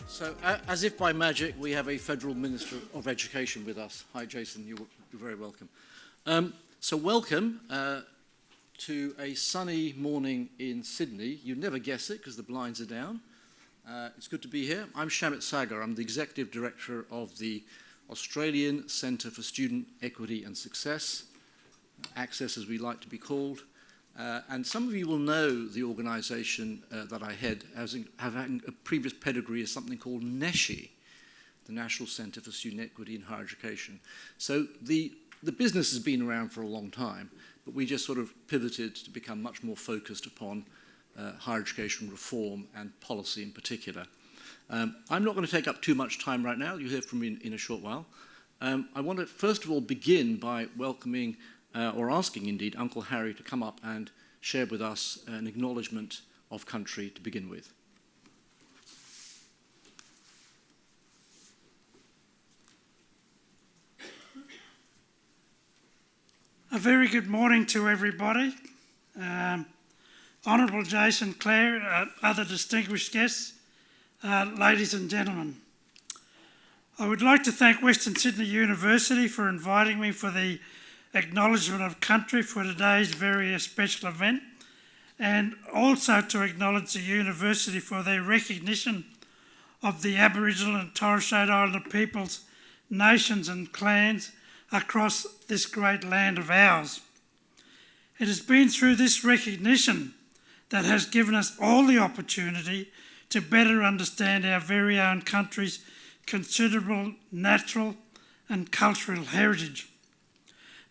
So, as if by magic, we have a Federal Minister of Education with us. Hi, Jason, you're very welcome. So welcome to a sunny morning in Sydney. You'd never guess it because the blinds are down. It's good to be here. I'm Shamit Saggar. I'm the Executive Director of the Australian Centre for Student Equity and Success, ACSES as we like to be called. And some of you will know the organisation that I head as having a previous pedigree as something called NESHE, the National Centre for Student Equity in Higher Education. So the business has been around for a long time, but we just sort of pivoted to become much more focused upon higher education reform and policy in particular. I'm not going to take up too much time right now. You'll hear from me in a short while. I want to first of all begin by welcoming or asking indeed Uncle Harry to come up and share with us an acknowledgement of country to begin with. A very good morning to everybody. Honourable Jason, Clare, other distinguished guests, ladies and gentlemen. I would like to thank Western Sydney University for inviting me for the Acknowledgement of Country for today's very special event, and also to acknowledge the University for their recognition of the Aboriginal and Torres Strait Islander peoples, nations and clans across this great land of ours. It has been through this recognition that has given us all the opportunity to better understand our very own country's considerable natural and cultural heritage.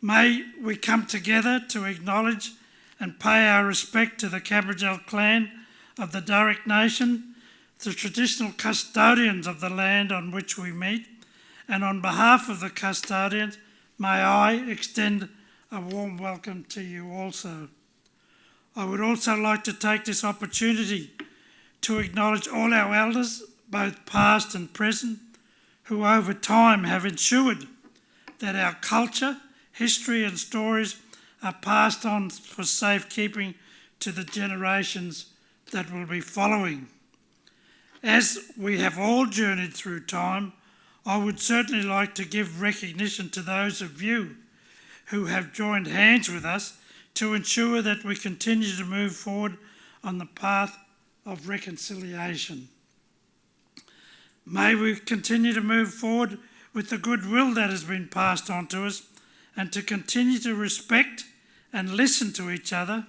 May we come together to acknowledge and pay our respect to the Cabajal clan of the Darug Nation, the traditional custodians of the land on which we meet, and on behalf of the custodians, may I extend a warm welcome to you also. I would also like to take this opportunity to acknowledge all our elders, both past and present, who over time have ensured that our culture, history and stories are passed on for safekeeping to the generations that will be following. As we have all journeyed through time, I would certainly like to give recognition to those of you who have joined hands with us to ensure that we continue to move forward on the path of reconciliation. May we continue to move forward with the goodwill that has been passed on to us, and to continue to respect and listen to each other,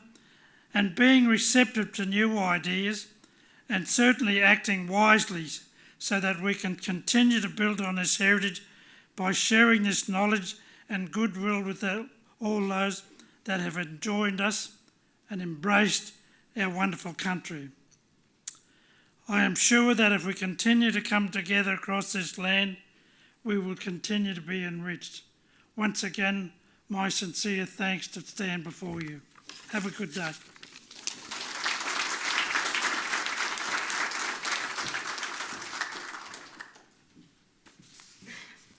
and being receptive to new ideas, and certainly acting wisely so that we can continue to build on this heritage by sharing this knowledge and goodwill with all those that have joined us and embraced our wonderful country. I am sure that if we continue to come together across this land, we will continue to be enriched. Once again, my sincere thanks to stand before you. Have a good day.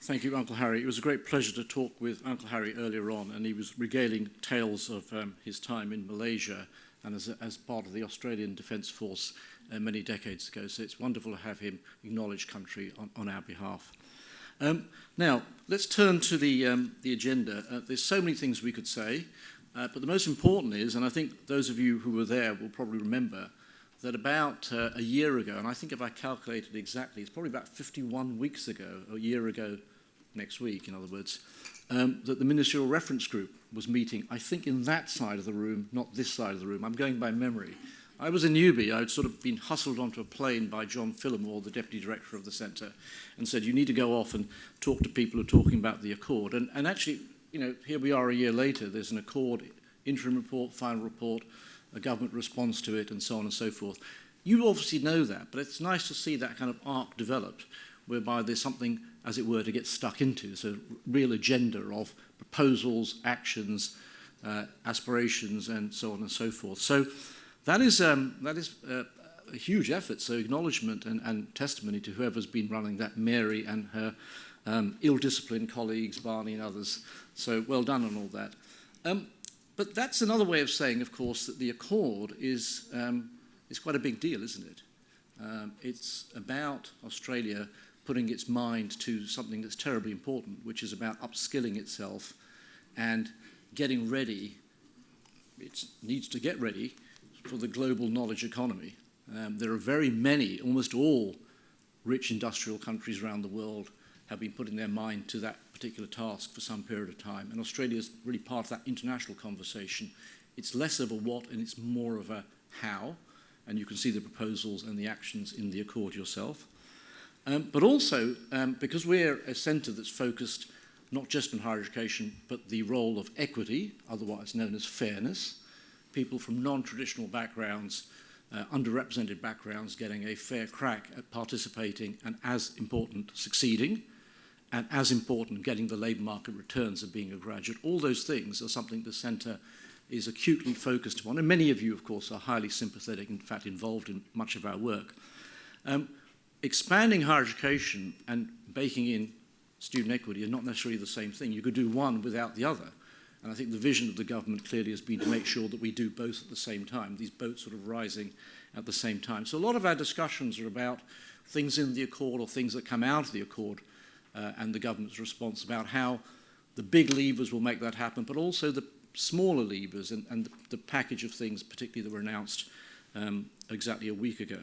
Thank you, Uncle Harry. It was a great pleasure to talk with Uncle Harry earlier on, and he was regaling tales of his time in Malaysia and as part of the Australian Defence Force many decades ago. So it's wonderful to have him acknowledge country on our behalf. Now, let's turn to the agenda. There's so many things we could say, but the most important is, and I think those of you who were there will probably remember, that about a year ago, and I think if I calculated exactly, it's probably about 51 weeks ago, a year ago next week, in other words, that the Ministerial Reference Group was meeting, I think in that side of the room, not this side of the room. I'm going by memory. I was a newbie. I'd sort of been hustled onto a plane by John Phillimore, the Deputy Director of the Centre, and said, you need to go off and talk to people who are talking about the Accord. And actually, you know, here we are a year later, there's an Accord, interim report, final report, a government response to it, and so on and so forth. You obviously know that, but it's nice to see that kind of arc developed, whereby there's something, as it were, to get stuck into. So real agenda of proposals, actions, aspirations, and so on and so forth. So that is a huge effort. So acknowledgement and testimony to whoever's been running that, Mary and her ill-disciplined colleagues, Barney and others. So well done on all that. But that's another way of saying, of course, that the Accord is quite a big deal, isn't it? It's about Australia putting its mind to something that's terribly important, which is about upskilling itself and getting ready. It needs to get ready for the global knowledge economy. There are very many, almost all rich industrial countries around the world have been putting their mind to that particular task for some period of time. And Australia is really part of that international conversation. It's less of a what and it's more of a how. And you can see the proposals and the actions in the Accord yourself. But also, because we're a centre that's focused not just on higher education, but the role of equity, otherwise known as fairness, people from non-traditional backgrounds, underrepresented backgrounds getting a fair crack at participating and, as important, succeeding, and as important, getting the labour market returns of being a graduate. All those things are something the centre is acutely focused upon, and many of you, of course, are highly sympathetic, in fact, involved in much of our work. Expanding higher education and baking in student equity are not necessarily the same thing. You could do one without the other. And I think the vision of the government clearly has been to make sure that we do both at the same time, these boats sort of rising at the same time. So a lot of our discussions are about things in the Accord or things that come out of the Accord and the government's response about how the big levers will make that happen, but also the smaller levers and the package of things, particularly that were announced exactly a week ago.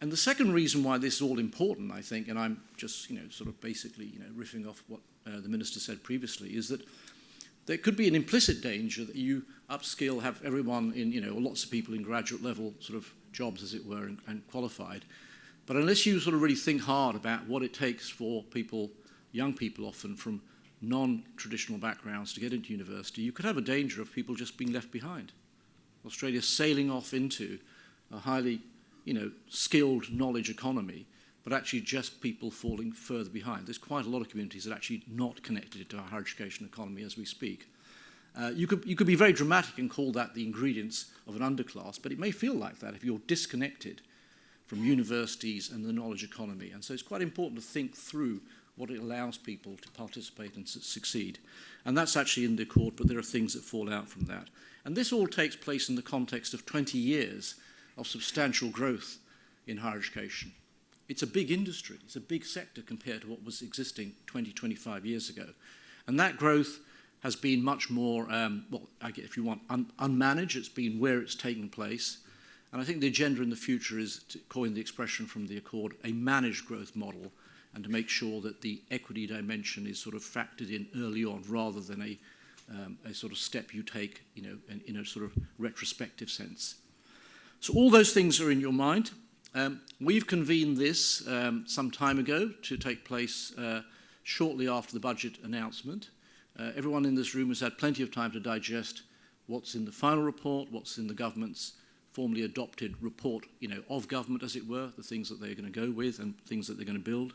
And the second reason why this is all important, I think, and I'm just, sort of basically, riffing off what the Minister said previously, is that there could be an implicit danger that you upskill, have everyone in, or lots of people in graduate level sort of jobs, as it were, and qualified. But unless you sort of really think hard about what it takes for people, young people often from non-traditional backgrounds to get into university, you could have a danger of people just being left behind. Australia sailing off into a highly skilled knowledge economy, but actually just people falling further behind. There's quite a lot of communities that are actually not connected to our higher education economy as we speak. You could be very dramatic and call that the ingredients of an underclass, but it may feel like that if you're disconnected from universities and the knowledge economy. And so it's quite important to think through what it allows people to participate and succeed. And that's actually in the Accord, but there are things that fall out from that. And this all takes place in the context of 20 years of substantial growth in higher education. It's a big industry, it's a big sector compared to what was existing 20, 25 years ago. And that growth has been much more, if you want, unmanaged. It's been where it's taken place. And I think the agenda in the future is, to coin the expression from the Accord, a managed growth model, and to make sure that the equity dimension is sort of factored in early on rather than a sort of step you take, in a sort of retrospective sense. So all those things are in your mind. We've convened this some time ago to take place shortly after the budget announcement. Everyone in this room has had plenty of time to digest what's in the final report, what's in the government's formally adopted report, of government, as it were, the things that they're going to go with and things that they're going to build.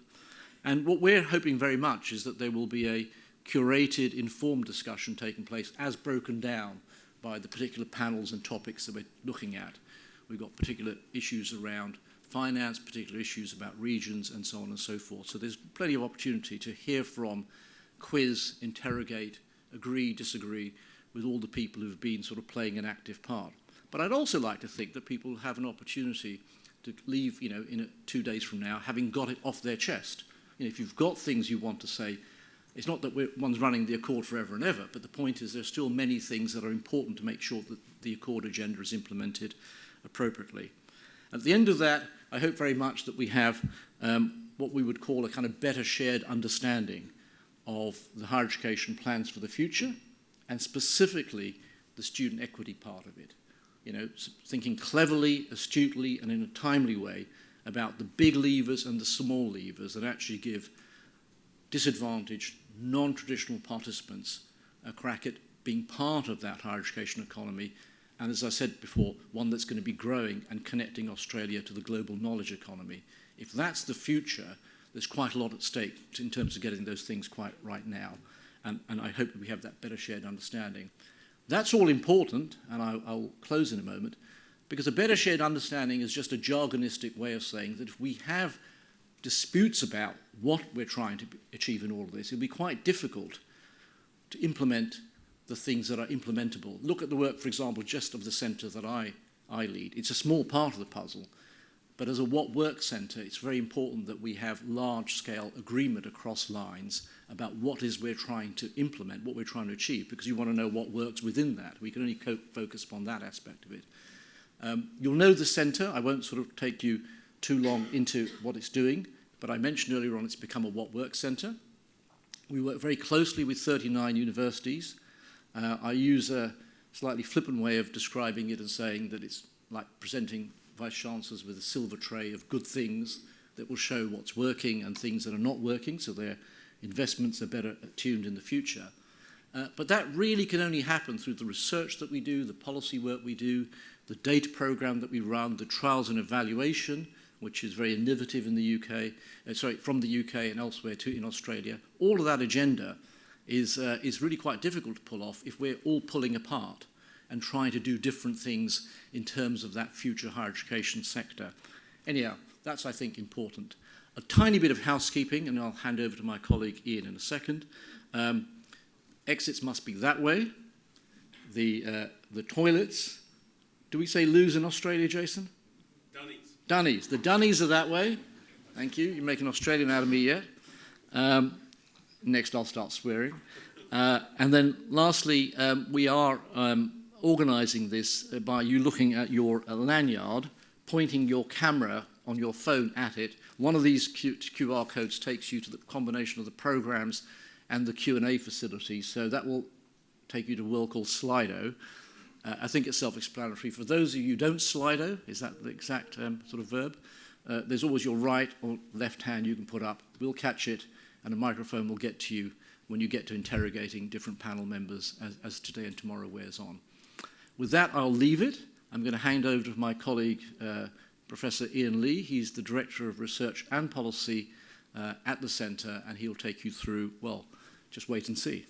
And what we're hoping very much is that there will be a curated, informed discussion taking place as broken down by the particular panels and topics that we're looking at. We've got particular issues around finance, particular issues about regions, and so on and so forth. So there's plenty of opportunity to hear from, quiz, interrogate, agree, disagree with all the people who've been sort of playing an active part. But I'd also like to think that people have an opportunity to leave, in 2 days from now, having got it off their chest. If you've got things you want to say, it's not that one's running the Accord forever and ever, but the point is there's still many things that are important to make sure that the Accord agenda is implemented appropriately. At the end of that, I hope very much that we have what we would call a kind of better shared understanding of the higher education plans for the future, and specifically the student equity part of it. Thinking cleverly, astutely, and in a timely way about the big levers and the small levers that actually give disadvantaged, non-traditional participants a crack at being part of that higher education economy, and as I said before, one that's going to be growing and connecting Australia to the global knowledge economy. If that's the future, there's quite a lot at stake in terms of getting those things quite right now, and I hope that we have that better shared understanding. That's all important, and I'll close in a moment, because a better shared understanding is just a jargonistic way of saying that if we have disputes about what we're trying to achieve in all of this, it'll be quite difficult to implement the things that are implementable. Look at the work, for example, just of the centre that I lead. It's a small part of the puzzle, But as a What Works Centre, it's very important that we have large-scale agreement across lines about what is we're trying to implement, what we're trying to achieve, because you want to know what works within that. We can only focus upon that aspect of it. You'll know the centre. I won't sort of take you too long into what it's doing, but I mentioned earlier on it's become a What Works Centre. We work very closely with 39 universities. I use a slightly flippant way of describing it and saying that it's like presenting Vice-Chancellors with a silver tray of good things that will show what's working and things that are not working, so their investments are better tuned in the future. But that really can only happen through the research that we do, the policy work we do, the data program that we run, the trials and evaluation, which is very innovative in the UK, from the UK and elsewhere too in Australia. All of that agenda is really quite difficult to pull off if we're all pulling apart and trying to do different things in terms of that future higher education sector. Anyhow, that's, I think, important. A tiny bit of housekeeping, and I'll hand over to my colleague Ian in a second. Exits must be that way. The toilets, do we say loos in Australia, Jason? Dunnies. The dunnies are that way. Thank you. You're making Australian out of me yet. Next, I'll start swearing. And then lastly, we are organising this by you looking at your lanyard, pointing your camera on your phone at it. One of these QR codes takes you to the combination of the programmes and the Q&A facilities. So that will take you to a world called Slido. I think it's self-explanatory. For those of you who don't Slido, is that the exact sort of verb? There's always your right or left hand you can put up. We'll catch it, and a microphone will get to you when you get to interrogating different panel members as today and tomorrow wears on. With that, I'll leave it. I'm going to hand over to my colleague, Professor Ian Lee. He's the Director of Research and Policy at the Centre, and he'll take you through, well, just wait and see.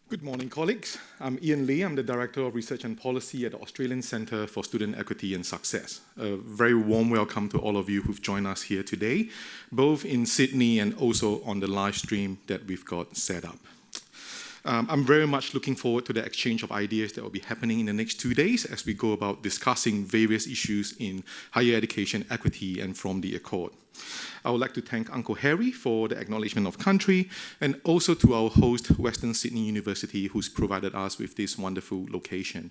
Good morning, colleagues. I'm Ian Lee. I'm the Director of Research and Policy at the Australian Centre for Student Equity and Success. A very warm welcome to all of you who've joined us here today, both in Sydney and also on the live stream that we've got set up. I'm very much looking forward to the exchange of ideas that will be happening in the next 2 days as we go about discussing various issues in higher education equity and from the Accord. I would like to thank Uncle Harry for the acknowledgement of country, and also to our host, Western Sydney University, who's provided us with this wonderful location.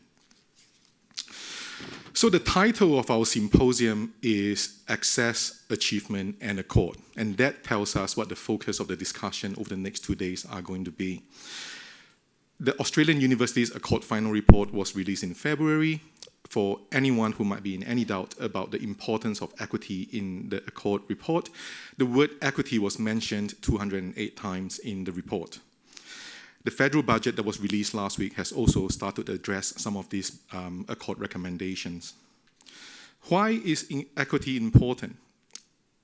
So the title of our symposium is Access, Achievement and Accord, and that tells us what the focus of the discussion over the next 2 days are going to be. The Australian University's Accord Final Report was released in February. For anyone who might be in any doubt about the importance of equity in the Accord report, the word equity was mentioned 208 times in the report. The federal budget that was released last week has also started to address some of these Accord recommendations. Why is equity important?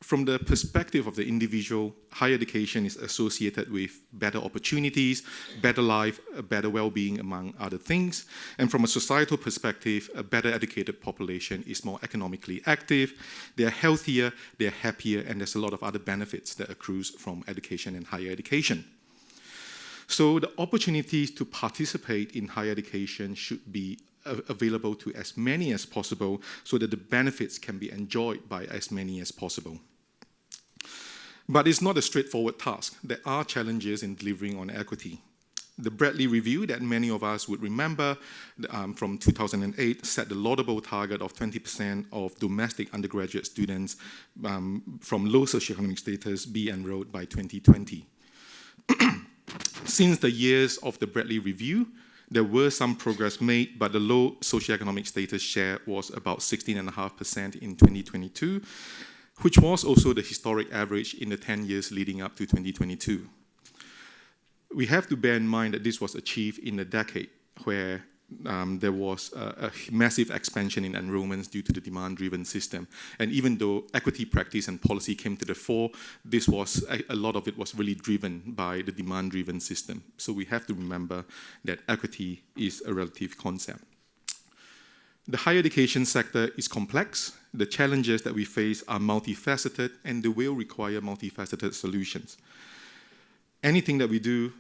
From the perspective of the individual, higher education is associated with better opportunities, better life, a better well-being, among other things. And from a societal perspective, a better educated population is more economically active, they're healthier, they're happier, and there's a lot of other benefits that accrues from education and higher education. So the opportunities to participate in higher education should be available to as many as possible so that the benefits can be enjoyed by as many as possible. But it's not a straightforward task. There are challenges in delivering on equity. The Bradley Review that many of us would remember from 2008 set the laudable target of 20% of domestic undergraduate students from low socioeconomic status be enrolled by 2020. Since the years of the Bradley Review, there were some progress made, but the low socioeconomic status share was about 16.5% in 2022, which was also the historic average in the 10 years leading up to 2022. We have to bear in mind that this was achieved in a decade where there was a massive expansion in enrollments due to the demand-driven system. And even though equity practice and policy came to the fore, this was a lot of it was really driven by the demand-driven system. So we have to remember that equity is a relative concept. The higher education sector is complex. The challenges that we face are multifaceted, and they will require multifaceted solutions. Anything that we do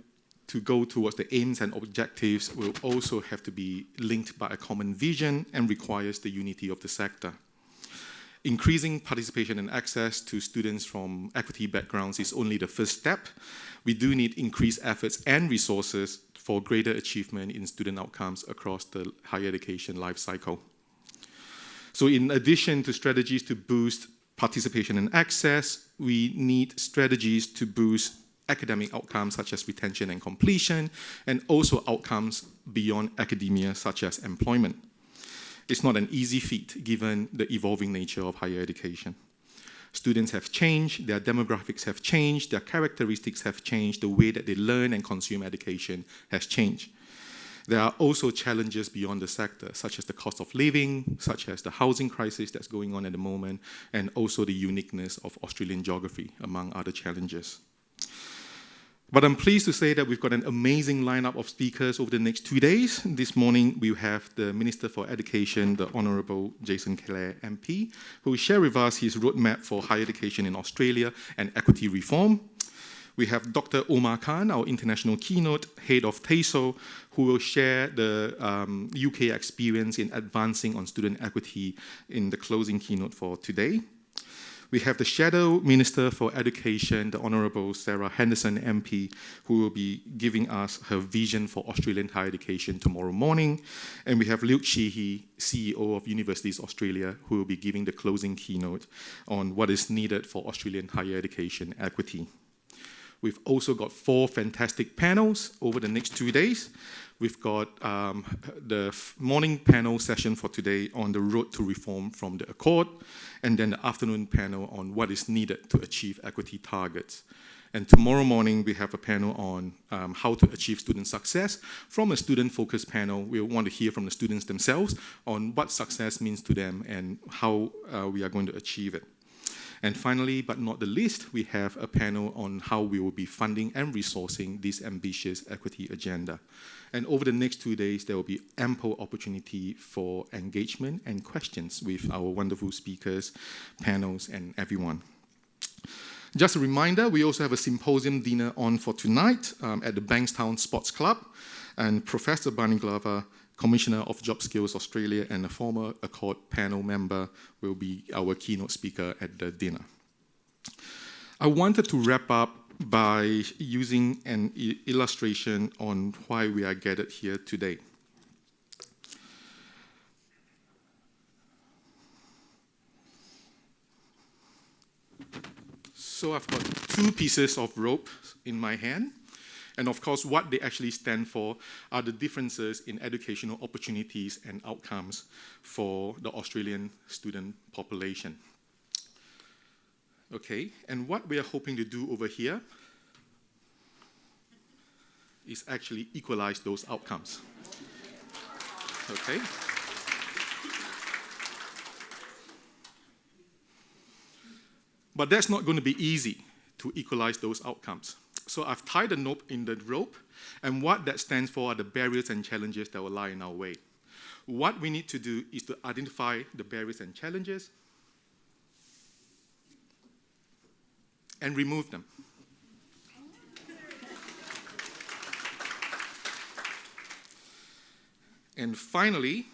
to go towards the aims and objectives will also have to be linked by a common vision and requires the unity of the sector. Increasing participation and access to students from equity backgrounds is only the first step. We do need increased efforts and resources for greater achievement in student outcomes across the higher education life cycle. So in addition to strategies to boost participation and access, we need strategies to boost academic outcomes such as retention and completion, and also outcomes beyond academia such as employment. It's not an easy feat given the evolving nature of higher education. Students have changed, their demographics have changed, their characteristics have changed, the way that they learn and consume education has changed. There are also challenges beyond the sector, such as the cost of living, such as the housing crisis that's going on at the moment, and also the uniqueness of Australian geography, among other challenges. But I'm pleased to say that we've got an amazing lineup of speakers over the next 2 days. This morning, we have the Minister for Education, the Honourable Jason Clare MP, who will share with us his roadmap for higher education in Australia and equity reform. We have Dr. Omar Khan, our international keynote, head of TASO, who will share the UK experience in advancing on student equity in the closing keynote for today. We have the Shadow Minister for Education, the Honourable Sarah Henderson MP, who will be giving us her vision for Australian higher education tomorrow morning. And we have Luke Sheehy, CEO of Universities Australia, who will be giving the closing keynote on what is needed for Australian higher education equity. We've also got 4 fantastic panels over the next 2 days. We've got the morning panel session for today on the road to reform from the Accord, and then the afternoon panel on what is needed to achieve equity targets. And tomorrow morning, we have a panel on how to achieve student success. From a student-focused panel, we want to hear from the students themselves on what success means to them and how we are going to achieve it. And finally, but not the least, we have a panel on how we will be funding and resourcing this ambitious equity agenda. And over the next 2 days, there will be ample opportunity for engagement and questions with our wonderful speakers, panels, and everyone. Just a reminder, we also have a symposium dinner on for tonight at the Bankstown Sports Club. And Professor Barney Glover, Commissioner of Job Skills Australia and a former Accord panel member, will be our keynote speaker at the dinner. I wanted to wrap up by using an illustration on why we are gathered here today. So I've got 2 pieces of rope in my hand. And of course, what they actually stand for are the differences in educational opportunities and outcomes for the Australian student population. Okay, and what we are hoping to do over here is actually equalize those outcomes. Okay. But that's not going to be easy to equalize those outcomes. So I've tied a knot in the rope, and what that stands for are the barriers and challenges that will lie in our way. What we need to do is to identify the barriers and challenges and remove them. And finally,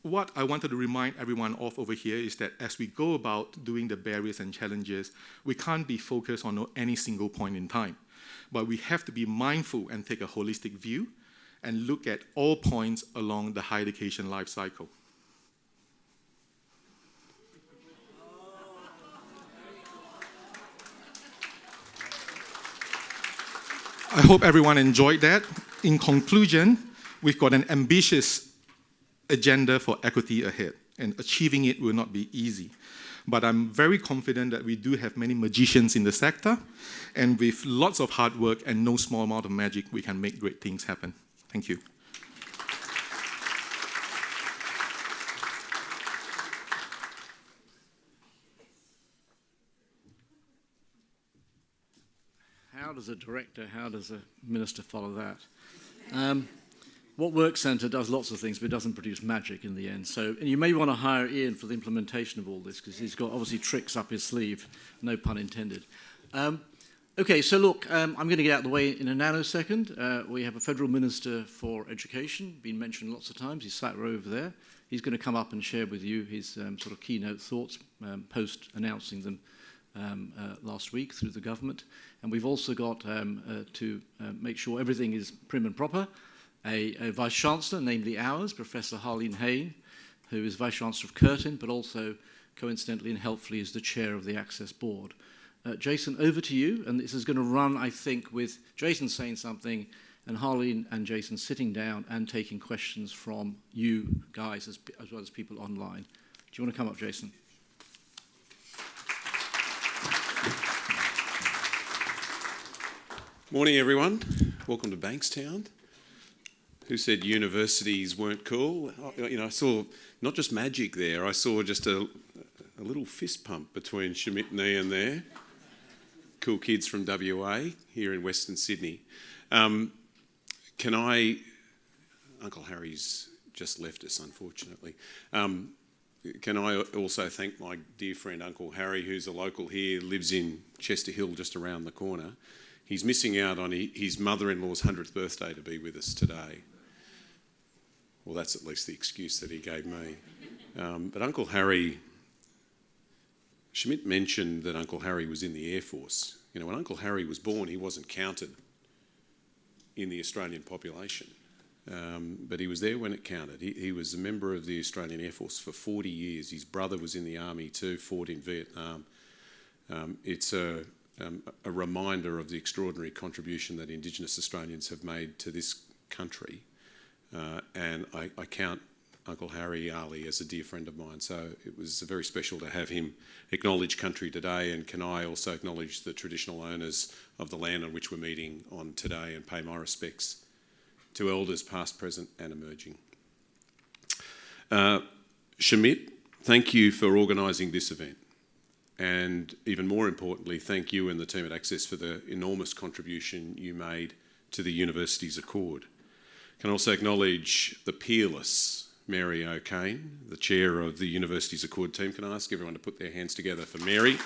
what I wanted to remind everyone of over here is that as we go about doing the barriers and challenges, we can't be focused on any single point in time. But we have to be mindful and take a holistic view and look at all points along the higher education life cycle. I hope everyone enjoyed that. In conclusion, we've got an ambitious agenda for equity ahead, and achieving it will not be easy. But I'm very confident that we do have many magicians in the sector, and with lots of hard work and no small amount of magic, we can make great things happen. Thank you. How does a director, how does a minister follow that? What Work Centre does lots of things, but it doesn't produce magic in the end. So, and you may want to hire Ian for the implementation of all this, because he's got obviously tricks up his sleeve, no pun intended. Okay, so look, I'm going to get out of the way in a nanosecond. We have a Federal Minister for Education, been mentioned lots of times. He's sat right over there. He's going to come up and share with you his sort of keynote thoughts, post announcing them last week through the government. And we've also got to make sure everything is prim and proper, a Vice-Chancellor, namely ours, Professor Harlene Hayne, who is Vice-Chancellor of Curtin, but also coincidentally and helpfully is the chair of the ACSES board. Jason, over to you, and this is going to run, I think, with Jason saying something and Harlene and Jason sitting down and taking questions from you guys as well as people online. Do you want to come up, Jason? Morning, everyone. Welcome to Bankstown. Who said universities weren't cool? You know, I saw not just magic there, I saw just a little fist pump between Shamit and Ian there. Cool kids from WA here in Western Sydney. Uncle Harry's just left us, unfortunately. Can I also thank my dear friend Uncle Harry, who's a local here, lives in Chester Hill, just around the corner. He's missing out on his mother-in-law's 100th birthday to be with us today. Well, that's at least the excuse that he gave me. But Uncle Harry, Shamit mentioned that Uncle Harry was in the Air Force. You know, when Uncle Harry was born, he wasn't counted in the Australian population. But he was there when it counted. He was a member of the Australian Air Force for 40 years. His brother was in the Army too, fought in Vietnam. It's a reminder of the extraordinary contribution that Indigenous Australians have made to this country. And I count Uncle Harry, Allie, as a dear friend of mine. So it was very special to have him acknowledge country today. And can I also acknowledge the traditional owners of the land on which we're meeting on today and pay my respects to elders past, present and emerging. Shamit, thank you for organising this event. And even more importantly, thank you and the team at ACSES for the enormous contribution you made to the university's Accord. Can I also acknowledge the peerless Mary O'Kane, the chair of the university's Accord team. Can I ask everyone to put their hands together for Mary?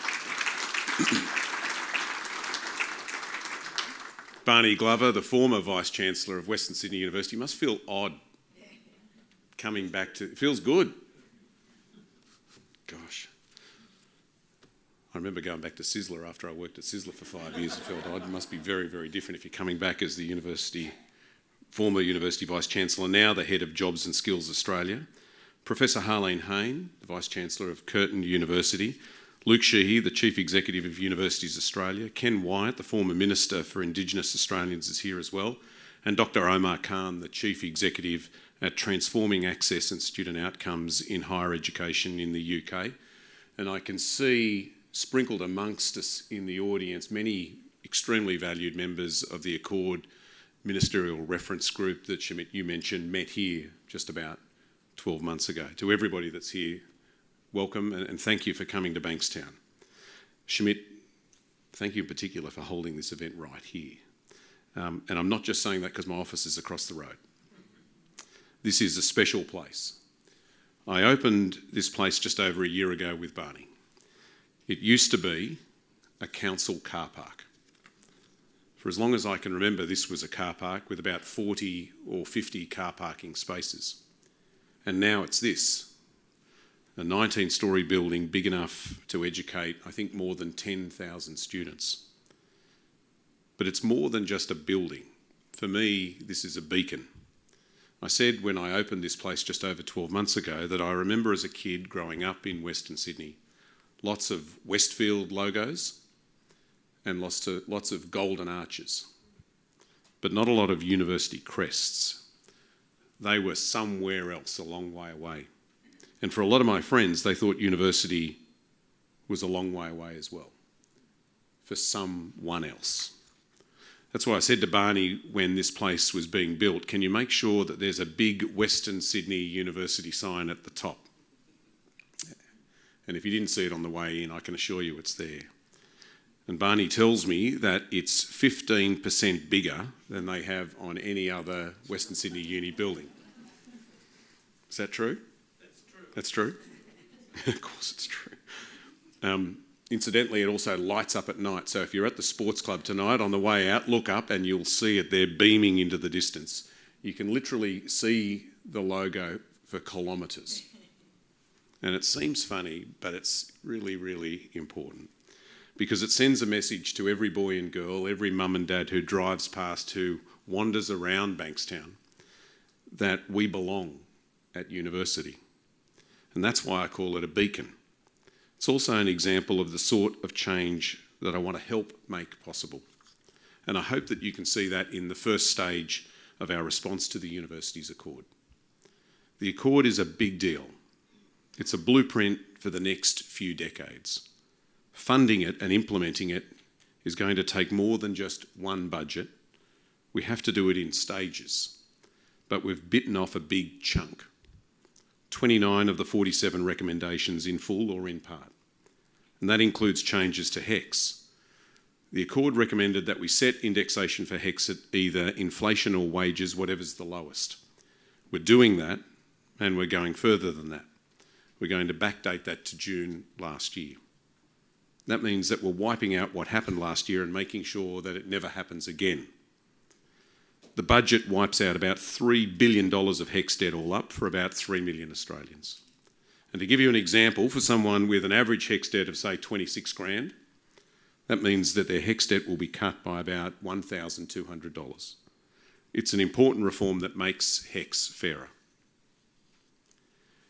Barney Glover, the former Vice-Chancellor of Western Sydney University, must feel odd coming back to... It feels good. Gosh. I remember going back to Sizzler after I worked at Sizzler for 5 years. It felt odd. It must be very, very different if you're coming back as the former University Vice-Chancellor, now the Head of Jobs and Skills Australia. Professor Harlene Hayne, the Vice-Chancellor of Curtin University. Luke Sheehy, the Chief Executive of Universities Australia. Ken Wyatt, the former Minister for Indigenous Australians, is here as well. And Dr Omar Khan, the Chief Executive at Transforming Access and Student Outcomes in Higher Education in the UK. And I can see sprinkled amongst us in the audience many extremely valued members of the Accord Ministerial Reference Group that Shamit, you mentioned, met here just about 12 months ago. To everybody that's here, welcome and thank you for coming to Bankstown. Shamit, thank you in particular for holding this event right here. And I'm not just saying that because my office is across the road. This is a special place. I opened this place just over a year ago with Barney. It used to be a council car park. For as long as I can remember, this was a car park with about 40 or 50 car parking spaces. And now it's this, a 19-storey building big enough to educate, I think, more than 10,000 students. But it's more than just a building. For me, this is a beacon. I said when I opened this place just over 12 months ago that I remember as a kid growing up in Western Sydney, lots of Westfield logos and lots of golden arches, but not a lot of university crests. They were somewhere else, a long way away. And for a lot of my friends, they thought university was a long way away as well, for someone else. That's why I said to Barney when this place was being built, can you make sure that there's a big Western Sydney University sign at the top? And if you didn't see it on the way in, I can assure you it's there. And Barney tells me that it's 15% bigger than they have on any other Western Sydney uni building. Is that true? That's true. That's true? Of course it's true. Incidentally, it also lights up at night. So if you're at the sports club tonight, on the way out, look up and you'll see it there beaming into the distance. You can literally see the logo for kilometres. And it seems funny, but it's really, really important, because it sends a message to every boy and girl, every mum and dad who drives past, who wanders around Bankstown, that we belong at university. And that's why I call it a beacon. It's also an example of the sort of change that I want to help make possible. And I hope that you can see that in the first stage of our response to the university's Accord. The Accord is a big deal. It's a blueprint for the next few decades. Funding it and implementing it is going to take more than just one budget. We have to do it in stages, but we've bitten off a big chunk. 29 of the 47 recommendations in full or in part. And that includes changes to HECS. The Accord recommended that we set indexation for HECS at either inflation or wages, whatever's the lowest. We're doing that, and we're going further than that. We're going to backdate that to June last year. That means that we're wiping out what happened last year and making sure that it never happens again. The budget wipes out about $3 billion of HECS debt all up for about 3 million Australians. And to give you an example, for someone with an average HECS debt of, say, 26 grand, that means that their HECS debt will be cut by about $1,200. It's an important reform that makes HECS fairer.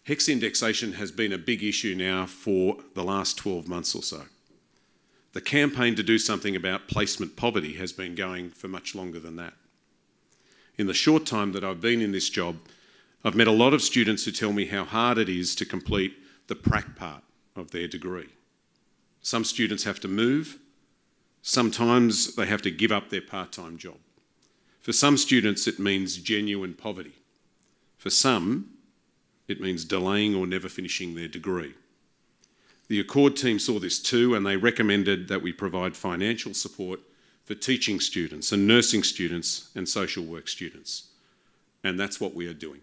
HECS indexation has been a big issue now for the last 12 months or so. The campaign to do something about placement poverty has been going for much longer than that. In the short time that I've been in this job, I've met a lot of students who tell me how hard it is to complete the prac part of their degree. Some students have to move. Sometimes they have to give up their part-time job. For some students, it means genuine poverty. For some, it means delaying or never finishing their degree. The Accord team saw this too, and they recommended that we provide financial support for teaching students and nursing students and social work students. And that's what we are doing.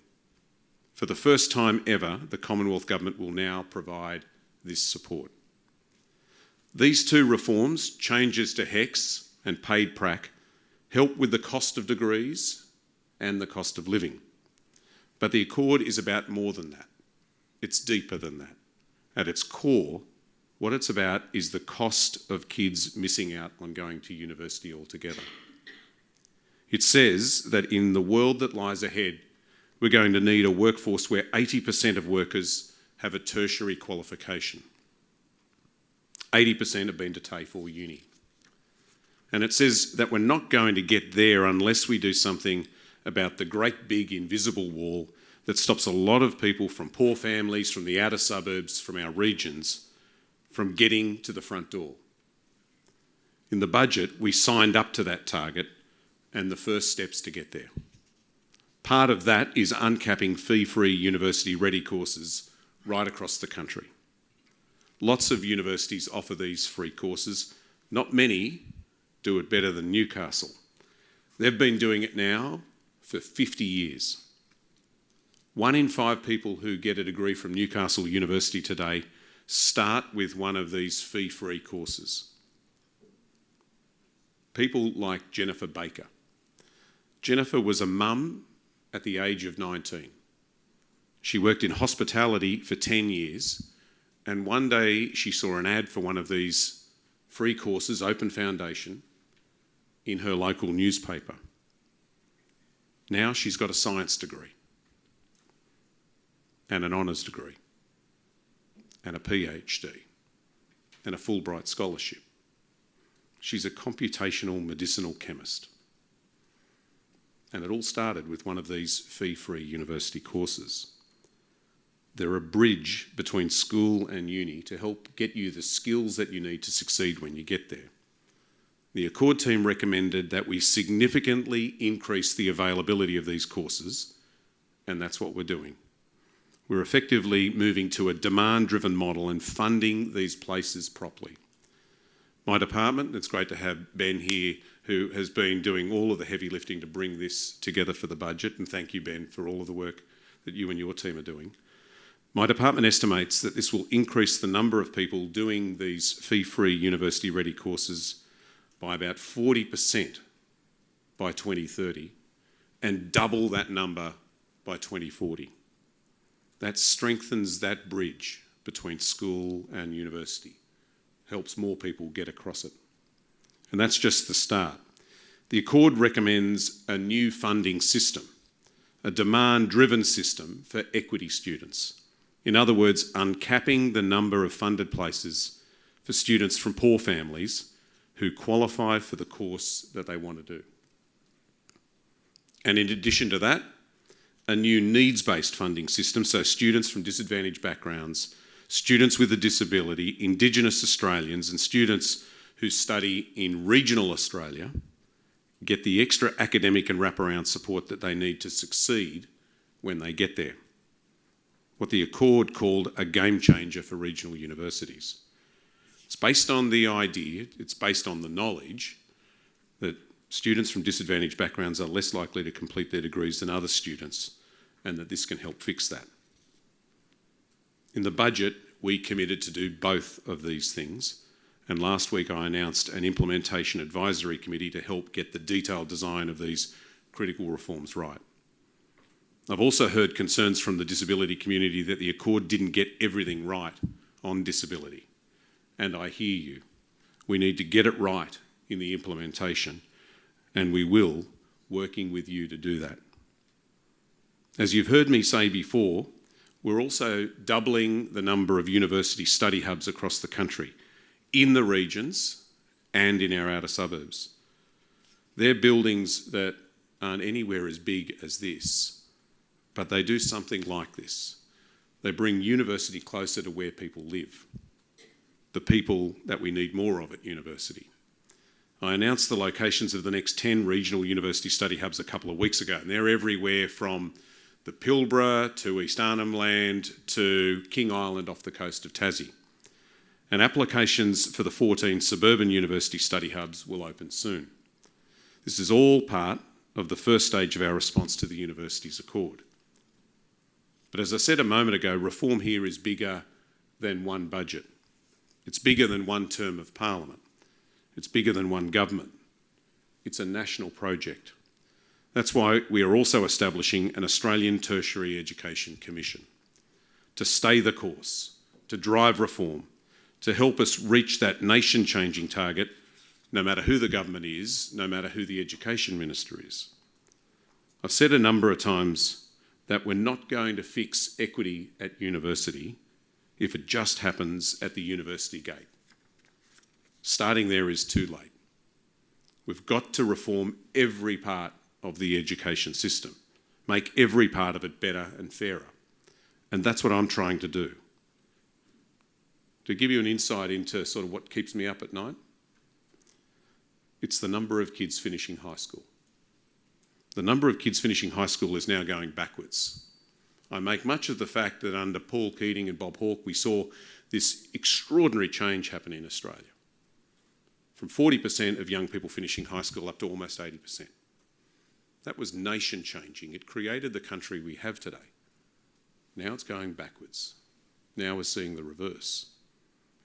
For the first time ever, the Commonwealth Government will now provide this support. These two reforms, changes to HECS and paid prac, help with the cost of degrees and the cost of living. But the Accord is about more than that. It's deeper than that. At its core, what it's about is the cost of kids missing out on going to university altogether. It says that in the world that lies ahead, we're going to need a workforce where 80% of workers have a tertiary qualification. 80% have been to TAFE or uni. And it says that we're not going to get there unless we do something about the great big invisible wall that stops a lot of people from poor families, from the outer suburbs, from our regions, from getting to the front door. In the budget, we signed up to that target and the first steps to get there. Part of that is uncapping fee-free university-ready courses right across the country. Lots of universities offer these free courses. Not many do it better than Newcastle. They've been doing it now for 50 years. 1 in 5 people who get a degree from Newcastle University today start with one of these fee-free courses. People like Jennifer Baker. Jennifer was a mum at the age of 19. She worked in hospitality for 10 years, and one day she saw an ad for one of these free courses, Open Foundation, in her local newspaper. Now she's got a science degree and an honours degree and a PhD and a Fulbright scholarship. She's a computational medicinal chemist. And it all started with one of these fee-free university courses. They're a bridge between school and uni to help get you the skills that you need to succeed when you get there. The Accord team recommended that we significantly increase the availability of these courses, and that's what we're doing. We're effectively moving to a demand-driven model and funding these places properly. My department, it's great to have Ben here, who has been doing all of the heavy lifting to bring this together for the budget, and thank you, Ben, for all of the work that you and your team are doing. My department estimates that this will increase the number of people doing these fee-free university-ready courses by about 40% by 2030 and double that number by 2040. That strengthens that bridge between school and university, helps more people get across it. And that's just the start. The Accord recommends a new funding system, a demand-driven system for equity students. In other words, uncapping the number of funded places for students from poor families who qualify for the course that they want to do. And in addition to that, a new needs-based funding system, so students from disadvantaged backgrounds, students with a disability, Indigenous Australians and students who study in regional Australia get the extra academic and wraparound support that they need to succeed when they get there. What the Accord called a game changer for regional universities. It's based on the idea, it's based on the knowledge that students from disadvantaged backgrounds are less likely to complete their degrees than other students, and that this can help fix that. In the budget, we committed to do both of these things, and last week I announced an implementation advisory committee to help get the detailed design of these critical reforms right. I've also heard concerns from the disability community that the Accord didn't get everything right on disability, and I hear you. We need to get it right in the implementation, and we will, working with you to do that. As you've heard me say before, we're also doubling the number of university study hubs across the country, in the regions and in our outer suburbs. They're buildings that aren't anywhere as big as this, but they do something like this. They bring university closer to where people live, the people that we need more of at university. I announced the locations of the next 10 regional university study hubs a couple of weeks ago, and they're everywhere from the Pilbara to East Arnhem Land to King Island off the coast of Tassie. And applications for the 14 suburban university study hubs will open soon. This is all part of the first stage of our response to the Universities Accord. But as I said a moment ago, reform here is bigger than one budget. It's bigger than one term of Parliament. It's bigger than one government. It's a national project. That's why we are also establishing an Australian Tertiary Education Commission to stay the course, to drive reform, to help us reach that nation-changing target, no matter who the government is, no matter who the Education Minister is. I've said a number of times that we're not going to fix equity at university if it just happens at the university gate. Starting there is too late. We've got to reform every part of the education system, make every part of it better and fairer. And that's what I'm trying to do. To give you an insight into sort of what keeps me up at night, it's the number of kids finishing high school. The number of kids finishing high school is now going backwards. I make much of the fact that under Paul Keating and Bob Hawke, we saw this extraordinary change happen in Australia. From 40% of young people finishing high school up to almost 80%. That was nation-changing. It created the country we have today. Now it's going backwards. Now we're seeing the reverse.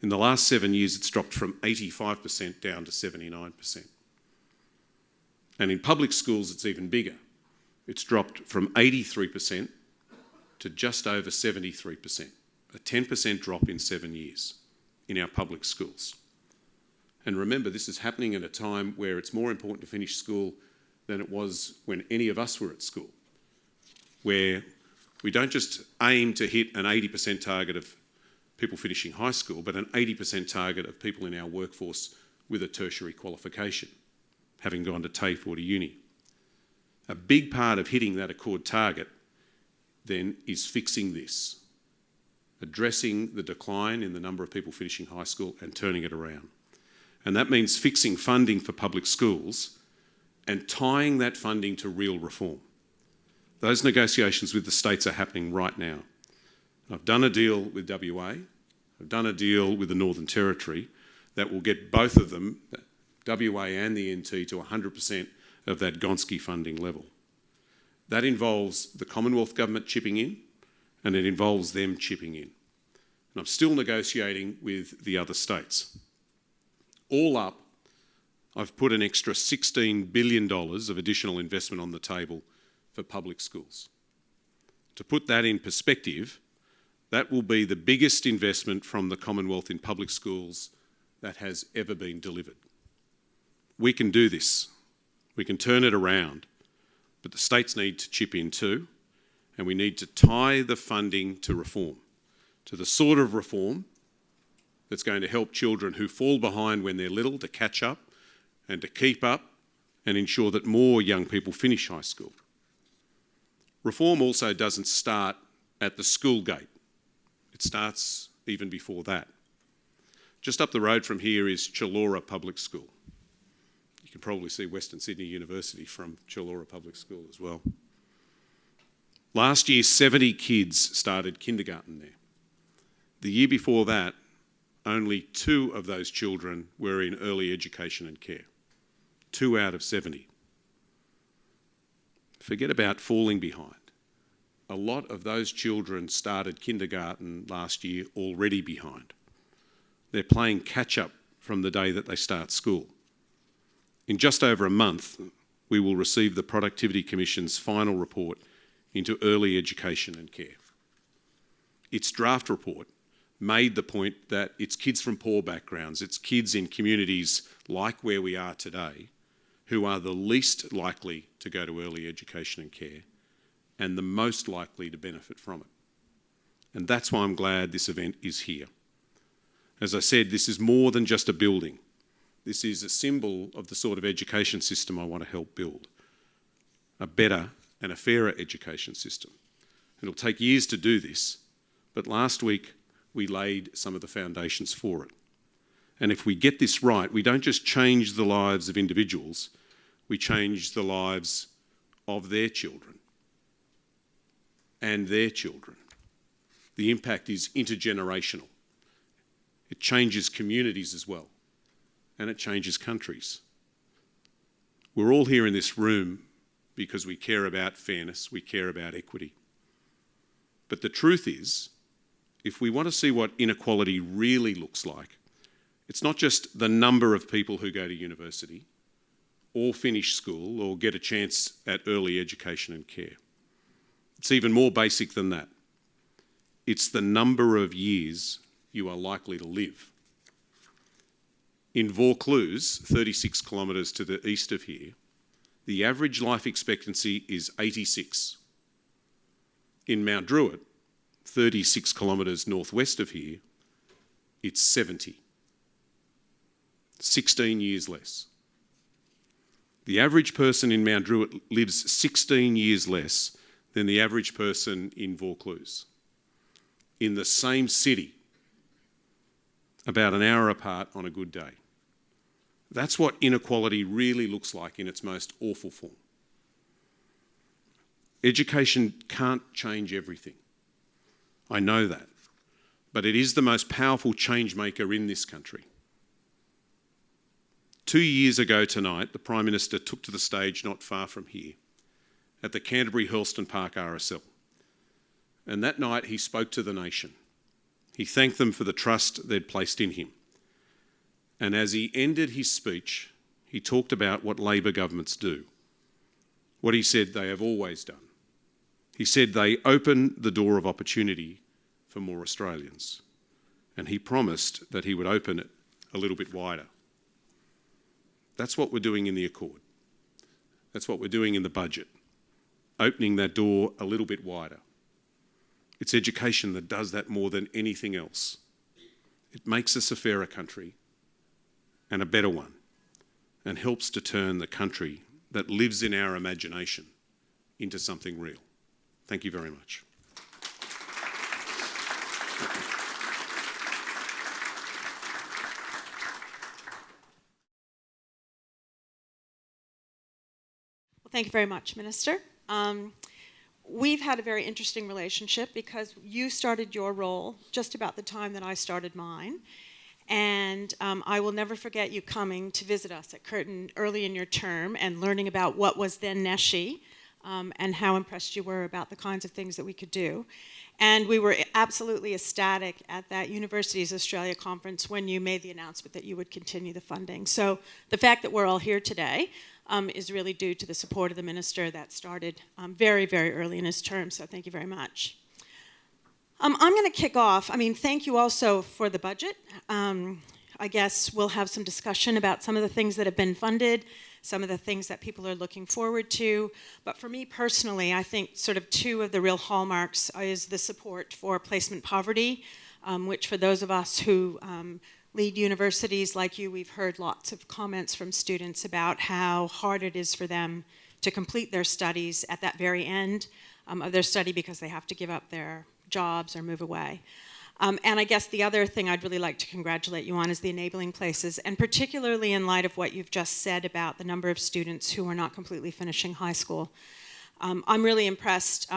In the last 7 years, it's dropped from 85% down to 79%. And in public schools, it's even bigger. It's dropped from 83% to just over 73%, a 10% drop in 7 years in our public schools. And remember, this is happening at a time where it's more important to finish school than it was when any of us were at school, where we don't just aim to hit an 80% target of people finishing high school, but an 80% target of people in our workforce with a tertiary qualification, having gone to TAFE or to uni. A big part of hitting that Accord target then is fixing this, addressing the decline in the number of people finishing high school and turning it around. And that means fixing funding for public schools and tying that funding to real reform. Those negotiations with the states are happening right now. I've done a deal with WA, I've done a deal with the Northern Territory that will get both of them, WA and the NT, to 100% of that Gonski funding level. That involves the Commonwealth Government chipping in, and it involves them chipping in. And I'm still negotiating with the other states. All up, I've put an extra $16 billion of additional investment on the table for public schools. To put that in perspective, that will be the biggest investment from the Commonwealth in public schools that has ever been delivered. We can do this. We can turn it around, but the states need to chip in too, and we need to tie the funding to reform, to the sort of reform that's going to help children who fall behind when they're little to catch up and to keep up and ensure that more young people finish high school. Reform also doesn't start at the school gate. It starts even before that. Just up the road from here is Chullora Public School. You can probably see Western Sydney University from Chullora Public School as well. Last year, 70 kids started kindergarten there. The year before that, only 2 of those children were in early education and care. 2 out of 70. Forget about falling behind. A lot of those children started kindergarten last year already behind. They're playing catch-up from the day that they start school. In just over a month, we will receive the Productivity Commission's final report into early education and care. Its draft report made the point that it's kids from poor backgrounds, it's kids in communities like where we are today, who are the least likely to go to early education and care and the most likely to benefit from it. And that's why I'm glad this event is here. As I said, this is more than just a building. This is a symbol of the sort of education system I want to help build. A better and a fairer education system. It'll take years to do this, but last week we laid some of the foundations for it. And if we get this right, we don't just change the lives of individuals, we change the lives of their children and their children. The impact is intergenerational. It changes communities as well, and it changes countries. We're all here in this room because we care about fairness, we care about equity. But the truth is, if we want to see what inequality really looks like, it's not just the number of people who go to university or finish school or get a chance at early education and care. It's even more basic than that. It's the number of years you are likely to live. In Vaucluse, 36 kilometres to the east of here, the average life expectancy is 86. In Mount Druitt, 36 kilometres northwest of here, it's 70. 16 years less. The average person in Mount Druitt lives 16 years less than the average person in Vaucluse. In the same city, about an hour apart on a good day. That's what inequality really looks like in its most awful form. Education can't change everything. I know that. But it is the most powerful change maker in this country. 2 years ago tonight, the Prime Minister took to the stage not far from here at the Canterbury Hurlston Park RSL. And that night he spoke to the nation. He thanked them for the trust they'd placed in him. And as he ended his speech, he talked about what Labor governments do. What he said they have always done. He said they open the door of opportunity for more Australians. And he promised that he would open it a little bit wider. That's what we're doing in the Accord. That's what we're doing in the budget. Opening that door a little bit wider. It's education that does that more than anything else. It makes us a fairer country and a better one, and helps to turn the country that lives in our imagination into something real. Thank you very much. Well, thank you very much, Minister. We've had a very interesting relationship because you started your role just about the time that I started mine. And I will never forget you coming to visit us at Curtin early in your term and learning about what was then Neshi, and how impressed you were about the kinds of things that we could do. And we were absolutely ecstatic at that Universities Australia conference when you made the announcement that you would continue the funding. So the fact that we're all here today is really due to the support of the Minister that started very, very early in his term, so thank you very much. I'm going to kick off. I mean, thank you also for the budget. I guess we'll have some discussion about some of the things that have been funded, some of the things that people are looking forward to. But for me personally, I think sort of two of the real hallmarks is the support for placement poverty, which for those of us who lead universities like you, we've heard lots of comments from students about how hard it is for them to complete their studies at that very end of their study because they have to give up their jobs or move away. And I guess the other thing I'd really like to congratulate you on is the enabling places, and particularly in light of what you've just said about the number of students who are not completely finishing high school. I'm really impressed.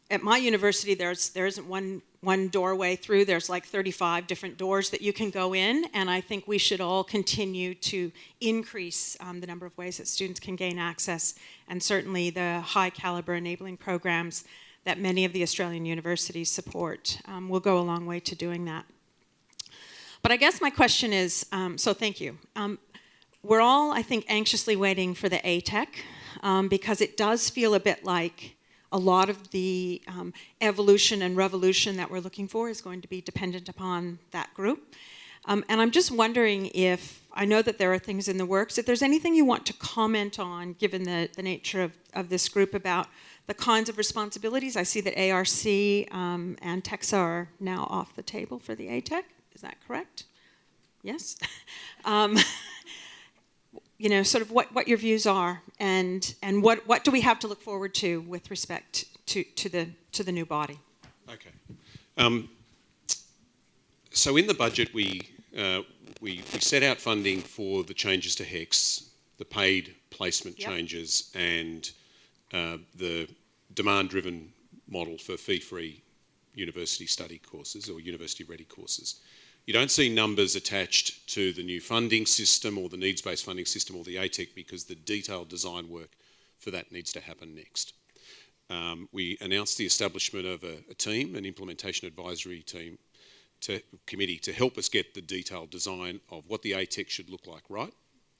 At my university, there isn't one doorway through. There's like 35 different doors that you can go in, and I think we should all continue to increase the number of ways that students can gain access, and certainly the high caliber enabling programs that many of the Australian universities support will go a long way to doing that. But I guess my question is, so thank you. We're all, I think, anxiously waiting for the ATEC because it does feel a bit like a lot of the evolution and revolution that we're looking for is going to be dependent upon that group. And I'm just wondering if, I know that there are things in the works, if there's anything you want to comment on, given the nature of this group, about the kinds of responsibilities. I see that ARC and TEXA are now off the table for the ATEC. Is that correct? Yes? You know, sort of what your views are, and what do we have to look forward to with respect to the new body? Okay. So in the budget, we set out funding for the changes to HECS, the paid placement changes, and the demand-driven model for fee-free university study courses or university-ready courses. You don't see numbers attached to the new funding system or the needs-based funding system or the ATEC because the detailed design work for that needs to happen next. We announced the establishment of a team, an implementation advisory team, committee to help us get the detailed design of what the ATEC should look like, right?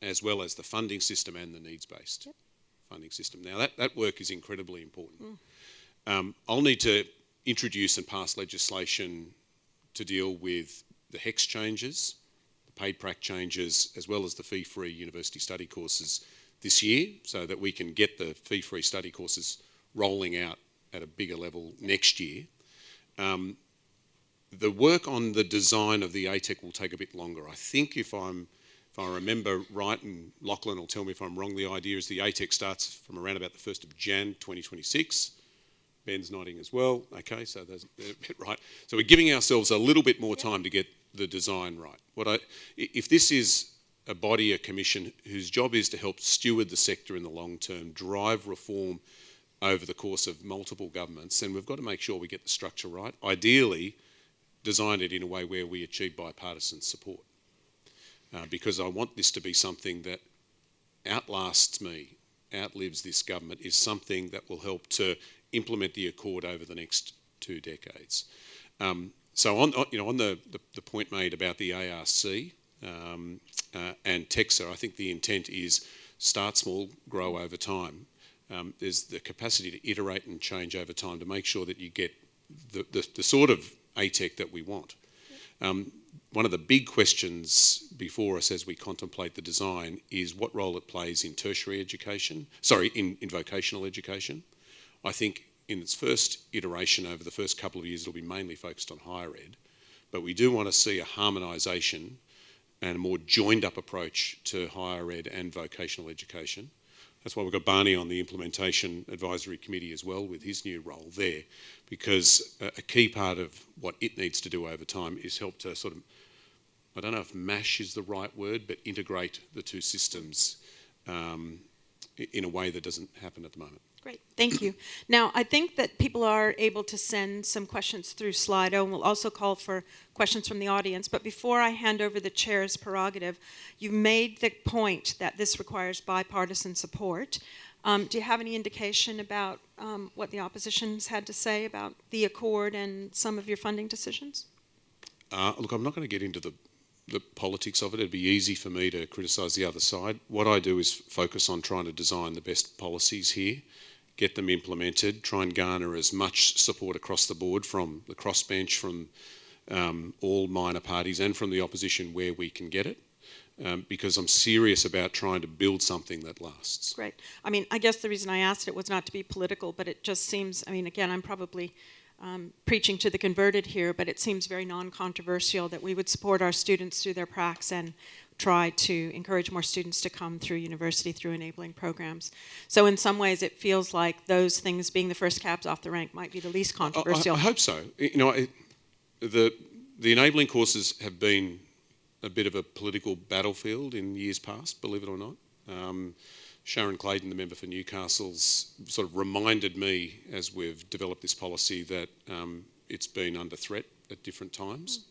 As well as the funding system and the needs-based funding system. Now that work is incredibly important. I'll need to introduce and pass legislation to deal with the HECS changes, the paid prac changes, as well as the fee-free university study courses this year, so that we can get the fee-free study courses rolling out at a bigger level next year. The work on the design of the ATEC will take a bit longer. I think if I remember right, and Lachlan will tell me if I'm wrong, the idea is the ATEC starts from around about the 1st of Jan 2026. Ben's nodding as well. Okay, so they're a bit right. So we're giving ourselves a little bit more time to get the design right. If this is a body, a commission, whose job is to help steward the sector in the long term, drive reform over the course of multiple governments, then we've got to make sure we get the structure right. Ideally, design it in a way where we achieve bipartisan support. Because I want this to be something that outlasts me, outlives this government, is something that will help to implement the Accord over the next 2 decades. So on the point made about the ARC and TEXA, I think the intent is start small, grow over time. There's the capacity to iterate and change over time to make sure that you get the sort of ATEC that we want. One of the big questions before us as we contemplate the design is what role it plays in tertiary education, in vocational education. I think in its first iteration over the first couple of years it'll be mainly focused on higher ed, but we do want to see a harmonisation and a more joined up approach to higher ed and vocational education. That's why we've got Barney on the Implementation Advisory Committee as well with his new role there, because a key part of what it needs to do over time is help to sort of, I don't know if mash is the right word, but integrate the two systems in a way that doesn't happen at the moment. Great, thank you. Now, I think that people are able to send some questions through Slido, and we'll also call for questions from the audience. But before I hand over the chair's prerogative, you've made the point that this requires bipartisan support. Do you have any indication about what the opposition's had to say about the Accord and some of your funding decisions? Look, I'm not going to get into the politics of it. It'd be easy for me to criticise the other side. What I do is focus on trying to design the best policies here, get them implemented, try and garner as much support across the board from the crossbench, from all minor parties and from the opposition where we can get it, because I'm serious about trying to build something that lasts. Great. I mean, I guess the reason I asked it was not to be political, but it just seems, I mean, again, I'm probably preaching to the converted here, but it seems very non-controversial that we would support our students through their pracs and try to encourage more students to come through university through enabling programs. So in some ways it feels like those things, being the first cabs off the rank, might be the least controversial. I hope so. You know, the enabling courses have been a bit of a political battlefield in years past, believe it or not. Sharon Clayton, the member for Newcastle's, sort of reminded me as we've developed this policy that it's been under threat at different times.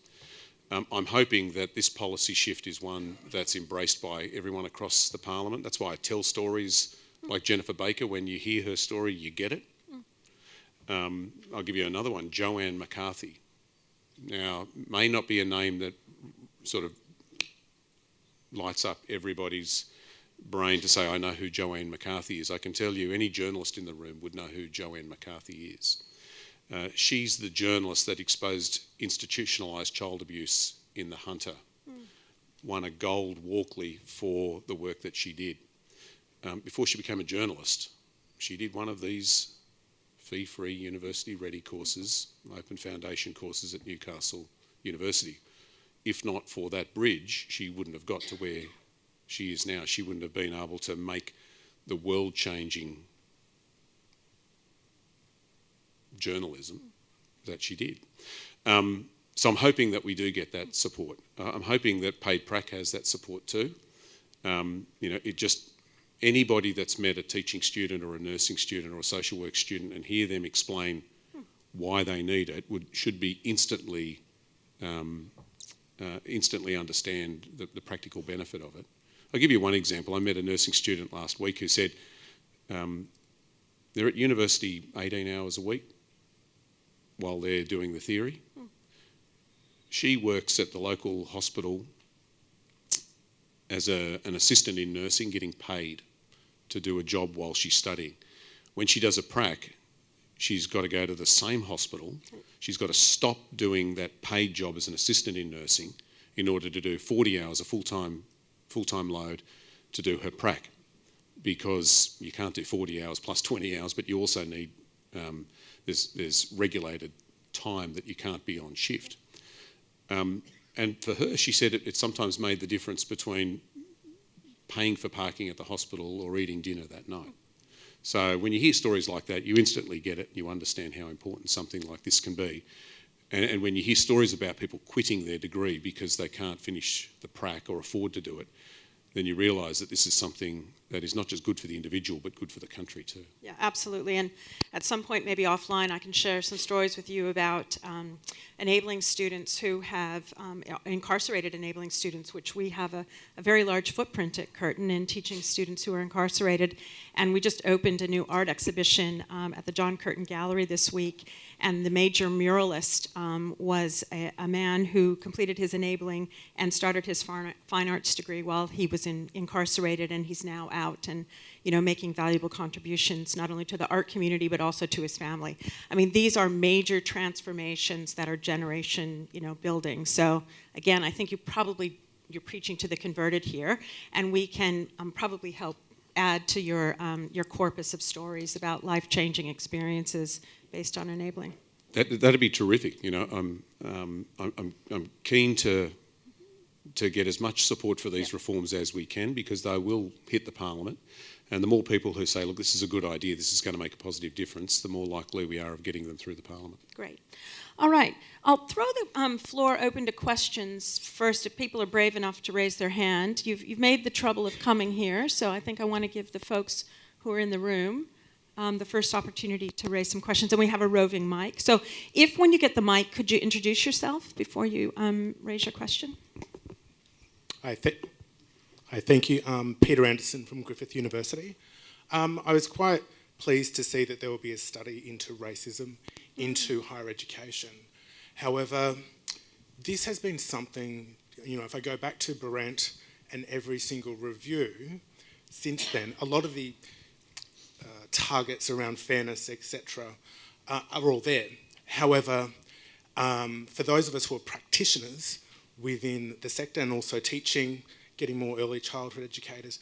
I'm hoping that this policy shift is one that's embraced by everyone across the parliament. That's why I tell stories like Jennifer Baker. When you hear her story, you get it. I'll give you another one, Joanne McCarthy. Now, may not be a name that sort of lights up everybody's brain to say, I know who Joanne McCarthy is. I can tell you any journalist in the room would know who Joanne McCarthy is. She's the journalist that exposed institutionalised child abuse in the Hunter, won a gold Walkley for the work that she did. Before she became a journalist, she did one of these fee-free university-ready courses, open foundation courses at Newcastle University. If not for that bridge, she wouldn't have got to where she is now. She wouldn't have been able to make the world-changing journalism that she did. So I'm hoping that we do get that support. I'm hoping that Paid Prac has that support too. You know, anybody that's met a teaching student or a nursing student or a social work student and hear them explain why they need it should be instantly understand the practical benefit of it. I'll give you one example. I met a nursing student last week who said they're at university 18 hours a week while they're doing the theory. She works at the local hospital as an assistant in nursing, getting paid to do a job while she's studying. When she does a prac, she's got to go to the same hospital. She's got to stop doing that paid job as an assistant in nursing in order to do 40 hours, a full-time load, to do her prac, because you can't do 40 hours plus 20 hours, but you also need, there's regulated time that you can't be on shift. And for her, she said it sometimes made the difference between paying for parking at the hospital or eating dinner that night. So when you hear stories like that, you instantly get it, you understand how important something like this can be. And when you hear stories about people quitting their degree because they can't finish the prac or afford to do it, then you realise that this is something that is not just good for the individual, but good for the country too. Yeah, absolutely. And at some point, maybe offline, I can share some stories with you about enabling students who have, incarcerated enabling students, which we have a very large footprint at Curtin in teaching students who are incarcerated. And we just opened a new art exhibition at the John Curtin Gallery this week. And the major muralist was a man who completed his enabling and started his fine arts degree while he was incarcerated, and he's now out and, you know, making valuable contributions not only to the art community but also to his family. I mean, these are major transformations that are generation, you know, building. So again, I think you're preaching to the converted here, and we can probably help add to your corpus of stories about life-changing experiences based on enabling. That'd be terrific. You know, I'm keen to get as much support for these reforms as we can, because they will hit the parliament. And the more people who say, look, this is a good idea, this is going to make a positive difference, the more likely we are of getting them through the parliament. Great. All right. I'll throw the floor open to questions first if people are brave enough to raise their hand. You've made the trouble of coming here, so I think I want to give the folks who are in the room the first opportunity to raise some questions, and we have a roving mic. So if when you get the mic, could you introduce yourself before you raise your question? Hi, thank you. Peter Anderson from Griffith University. I was quite pleased to see that there will be a study into racism into higher education. However, this has been something, you know, if I go back to Berendt and every single review, since then, a lot of the targets around fairness, etc., are all there. However, for those of us who are practitioners within the sector and also teaching, getting more early childhood educators,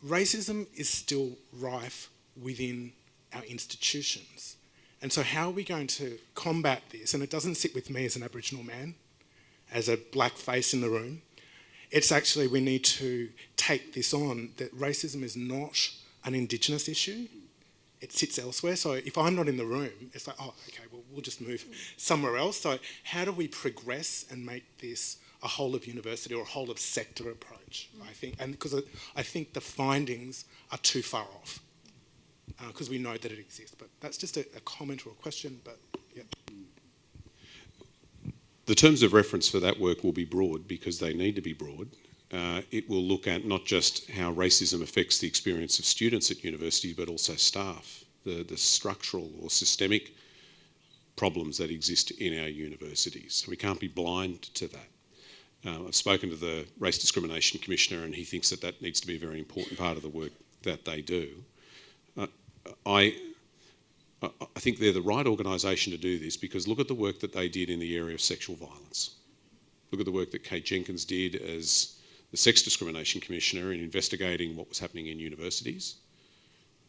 racism is still rife within our institutions. And so how are we going to combat this? And it doesn't sit with me as an Aboriginal man, as a black face in the room. It's actually, we need to take this on, that racism is not an Indigenous issue. It sits elsewhere. So if I'm not in the room, it's like, oh, okay, well, we'll just move somewhere else. So how do we progress and make this a whole of university or a whole of sector approach, I think? And because I think the findings are too far off, because we know that it exists. But that's just a comment or a question, but yeah. The terms of reference for that work will be broad because they need to be broad. It will look at not just how racism affects the experience of students at universities, but also staff, the structural or systemic problems that exist in our universities. We can't be blind to that. I've spoken to the Race Discrimination Commissioner and he thinks that that needs to be a very important part of the work that they do. I think they're the right organisation to do this because look at the work that they did in the area of sexual violence. Look at the work that Kate Jenkins did as the Sex Discrimination Commissioner in investigating what was happening in universities.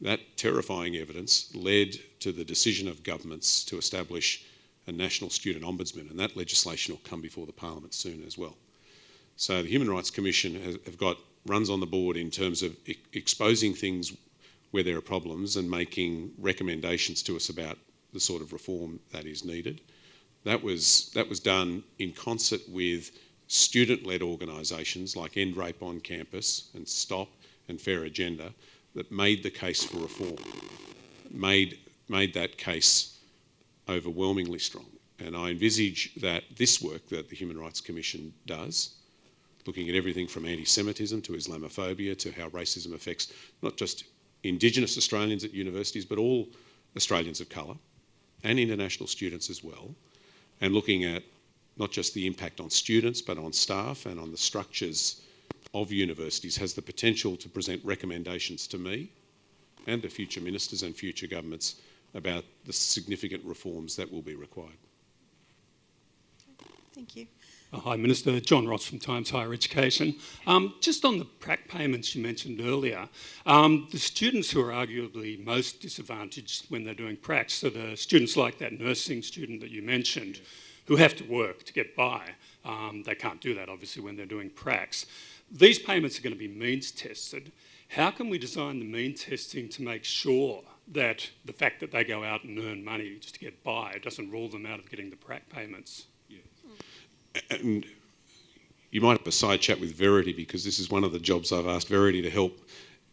That terrifying evidence led to the decision of governments to establish a National Student Ombudsman, and that legislation will come before the Parliament soon as well. So the Human Rights Commission have got runs on the board in terms of exposing things where there are problems and making recommendations to us about the sort of reform that is needed. That was done in concert with student-led organisations like End Rape on Campus and Stop and Fair Agenda that made the case for reform, made that case overwhelmingly strong. And I envisage that this work that the Human Rights Commission does, looking at everything from anti-Semitism to Islamophobia to how racism affects not just Indigenous Australians at universities, but all Australians of colour and international students as well, and looking at not just the impact on students, but on staff and on the structures of universities, has the potential to present recommendations to me and to future ministers and future governments about the significant reforms that will be required. Thank you. Hi, Minister. John Ross from Times Higher Education. Just on the prac payments you mentioned earlier, the students who are arguably most disadvantaged when they're doing pracs, so the students like that nursing student that you mentioned, who have to work to get by, they can't do that obviously when they're doing pracs. These payments are going to be means tested. How can we design the mean testing to make sure that the fact that they go out and earn money just to get by doesn't rule them out of getting the prac payments? And you might have a side chat with Verity because this is one of the jobs I've asked Verity to help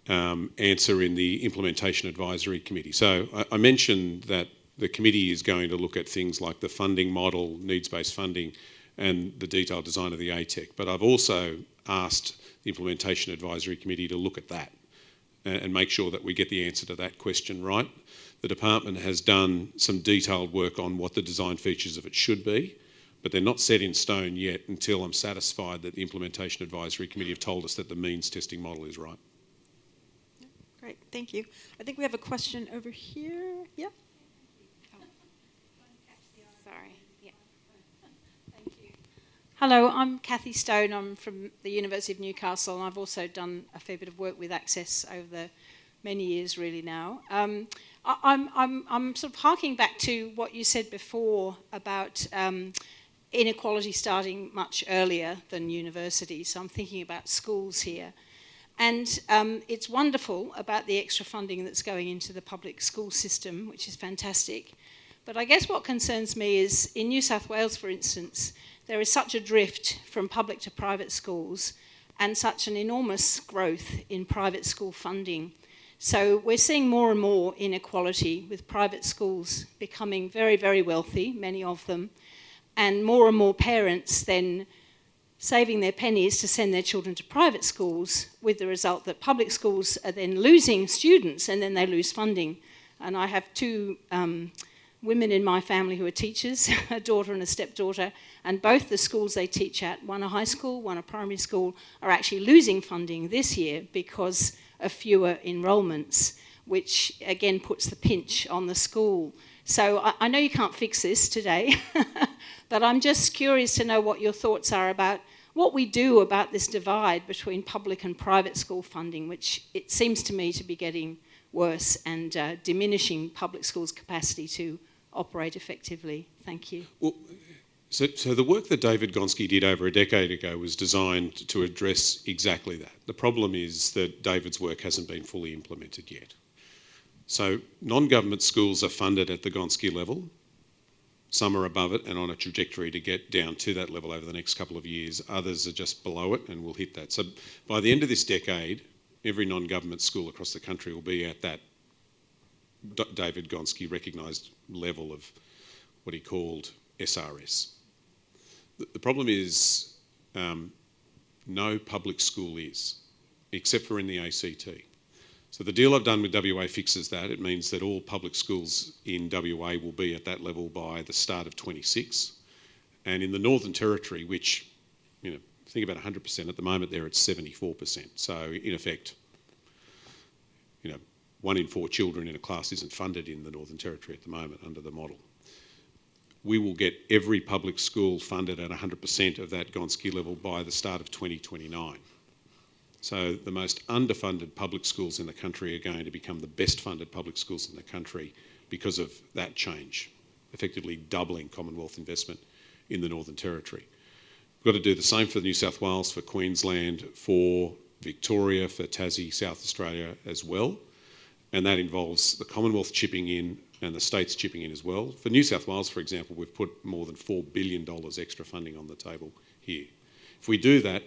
answer in the Implementation Advisory Committee. So I mentioned that the committee is going to look at things like the funding model, needs-based funding, and the detailed design of the ATEC. But I've also asked the Implementation Advisory Committee to look at that and make sure that we get the answer to that question right. The department has done some detailed work on what the design features of it should be, but they're not set in stone yet until I'm satisfied that the Implementation Advisory Committee have told us that the means testing model is right. Great, thank you. I think we have a question over here. Yeah. Sorry. Yeah. Thank you. Hello, I'm Cathy Stone. I'm from the University of Newcastle, and I've also done a fair bit of work with ACSES over the many years, really now. I'm sort of harking back to what you said before about inequality starting much earlier than universities. So I'm thinking about schools here. And it's wonderful about the extra funding that's going into the public school system, which is fantastic. But I guess what concerns me is in New South Wales, for instance, there is such a drift from public to private schools and such an enormous growth in private school funding. So we're seeing more and more inequality with private schools becoming very, very wealthy, many of them, and more parents then saving their pennies to send their children to private schools, with the result that public schools are then losing students and then they lose funding. And I have two women in my family who are teachers, a daughter and a stepdaughter, and both the schools they teach at, one a high school, one a primary school, are actually losing funding this year because of fewer enrolments, which again puts the pinch on the school. So I know you can't fix this today, but I'm just curious to know what your thoughts are about what we do about this divide between public and private school funding, which it seems to me to be getting worse and diminishing public schools' capacity to operate effectively. Thank you. Well, so the work that David Gonski did over a decade ago was designed to address exactly that. The problem is that David's work hasn't been fully implemented yet. So non-government schools are funded at the Gonski level. Some are above it and on a trajectory to get down to that level over the next couple of years. Others are just below it and will hit that. So by the end of this decade, every non-government school across the country will be at that David Gonski recognised level of what he called SRS. The problem is no public school is, except for in the ACT. So the deal I've done with WA fixes that. It means that all public schools in WA will be at that level by the start of 26. And in the Northern Territory, which, you know, think about 100%, at the moment there it's 74%. So in effect, you know, 1 in 4 children in a class isn't funded in the Northern Territory at the moment under the model. We will get every public school funded at 100% of that Gonski level by the start of 2029. So the most underfunded public schools in the country are going to become the best funded public schools in the country because of that change, effectively doubling Commonwealth investment in the Northern Territory. We've got to do the same for New South Wales, for Queensland, for Victoria, for Tassie, South Australia as well. And that involves the Commonwealth chipping in and the states chipping in as well. For New South Wales, for example, we've put more than $4 billion extra funding on the table here. If we do that,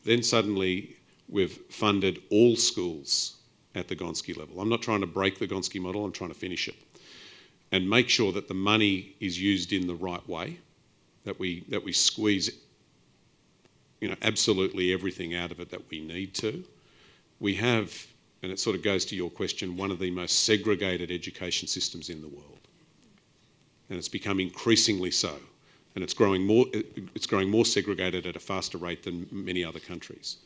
then suddenly we've funded all schools at the Gonski level. I'm not trying to break the Gonski model, I'm trying to finish it. And make sure that the money is used in the right way, that we squeeze, you know, absolutely everything out of it that we need to. We have, and it sort of goes to your question, one of the most segregated education systems in the world. And it's become increasingly so. And it's growing more segregated at a faster rate than many other countries.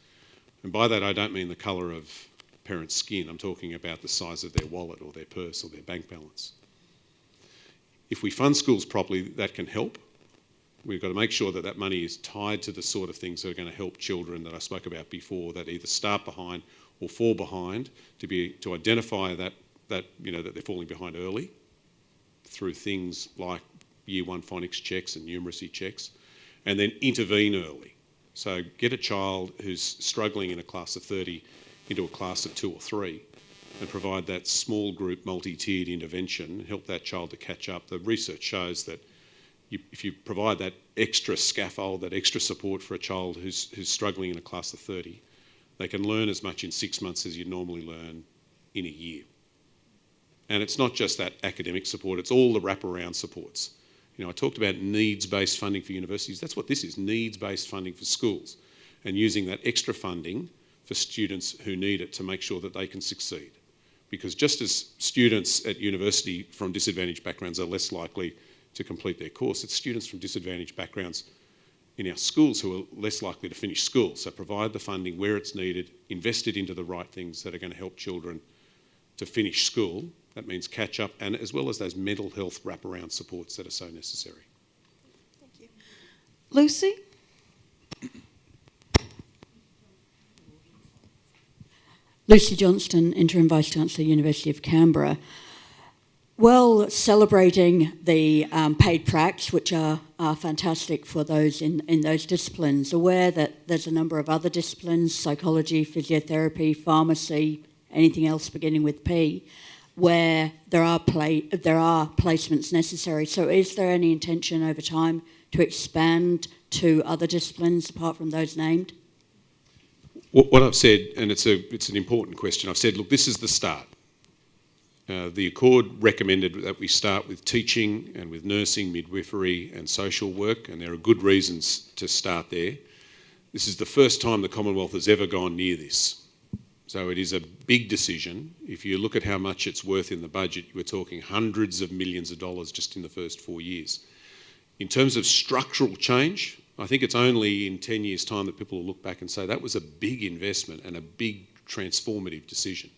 And by that, I don't mean the colour of parents' skin. I'm talking about the size of their wallet or their purse or their bank balance. If we fund schools properly, that can help. We've got to make sure that that money is tied to the sort of things that are going to help children that I spoke about before, that either start behind or fall behind, to identify that they're falling behind early through things like Year 1 phonics checks and numeracy checks, and then intervene early. So get a child who's struggling in a class of 30 into a class of 2 or 3 and provide that small group multi-tiered intervention, help that child to catch up. The research shows that if you provide that extra scaffold, that extra support for a child who's struggling in a class of 30, they can learn as much in 6 months as you normally learn in a year. And it's not just that academic support, it's all the wraparound supports. You know, I talked about needs-based funding for universities. That's what this is, needs-based funding for schools, and using that extra funding for students who need it to make sure that they can succeed. Because just as students at university from disadvantaged backgrounds are less likely to complete their course, it's students from disadvantaged backgrounds in our schools who are less likely to finish school. So provide the funding where it's needed, invest it into the right things that are going to help children to finish school. That means catch up, and as well as those mental health wraparound supports that are so necessary. Thank you. Lucy? Lucy Johnston, Interim Vice-Chancellor, University of Canberra. Well, celebrating the paid pracs, which are fantastic for those in those disciplines, aware that there's a number of other disciplines, psychology, physiotherapy, pharmacy, anything else beginning with P, where there are placements necessary. So is there any intention over time to expand to other disciplines apart from those named? What I've said, and it's an important question, I've said, look, this is the start. The Accord recommended that we start with teaching and with nursing, midwifery and social work, and there are good reasons to start there. This is the first time the Commonwealth has ever gone near this. So it is a big decision. If you look at how much it's worth in the budget, we're talking hundreds of millions of dollars just in the first 4 years. In terms of structural change, I think it's only in 10 years' time that people will look back and say that was a big investment and a big transformative decision.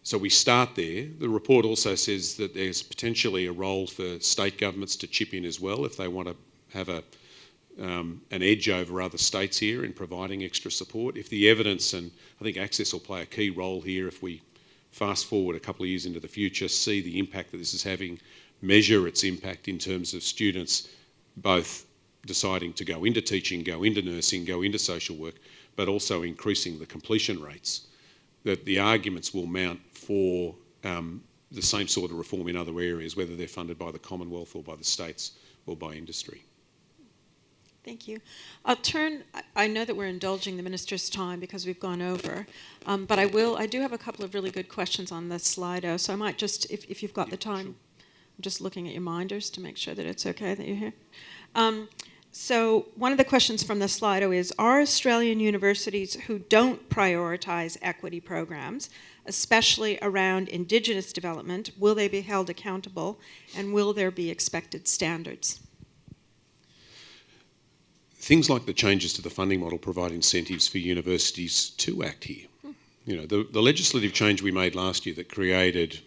So we start there. The report also says that there's potentially a role for state governments to chip in as well if they want to have an edge over other states here in providing extra support. If the evidence, and I think ACSES will play a key role here if we fast forward a couple of years into the future, see the impact that this is having, measure its impact in terms of students both deciding to go into teaching, go into nursing, go into social work, but also increasing the completion rates, that the arguments will mount for the same sort of reform in other areas, whether they're funded by the Commonwealth or by the states or by industry. Thank you. I know that we're indulging the Minister's time because we've gone over, but I do have a couple of really good questions on the Slido, so I might just, if you've got the time, sure. I'm just looking at your minders to make sure that it's okay that you're here. So one of the questions from the Slido is, are Australian universities who don't prioritise equity programs, especially around Indigenous development, will they be held accountable, and will there be expected standards? Things like the changes to the funding model provide incentives for universities to act here. You know, the legislative change we made last year that created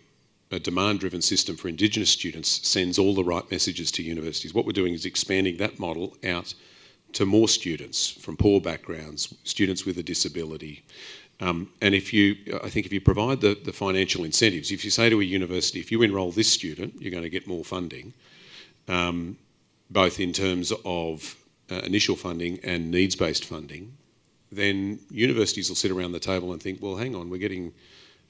a demand-driven system for Indigenous students sends all the right messages to universities. What we're doing is expanding that model out to more students from poor backgrounds, students with a disability. And I think if you provide the financial incentives, if you say to a university, if you enrol this student, you're going to get more funding, both in terms of initial funding and needs-based funding, then universities will sit around the table and think, well, hang on, we're getting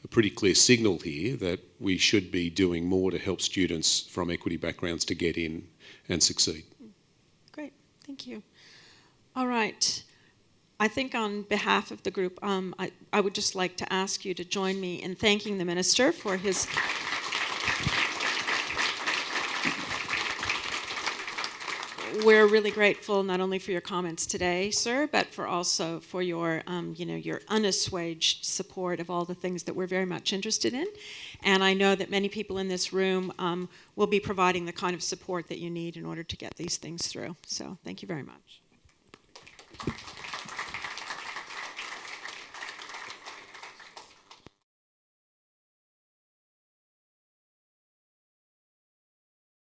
a pretty clear signal here that we should be doing more to help students from equity backgrounds to get in and succeed. Great, thank you. All right, I think on behalf of the group, I would just like to ask you to join me in thanking the Minister for his we're really grateful not only for your comments today, sir, but for also for your, your unassuaged support of all the things that we're very much interested in. And I know that many people in this room will be providing the kind of support that you need in order to get these things through. So thank you very much.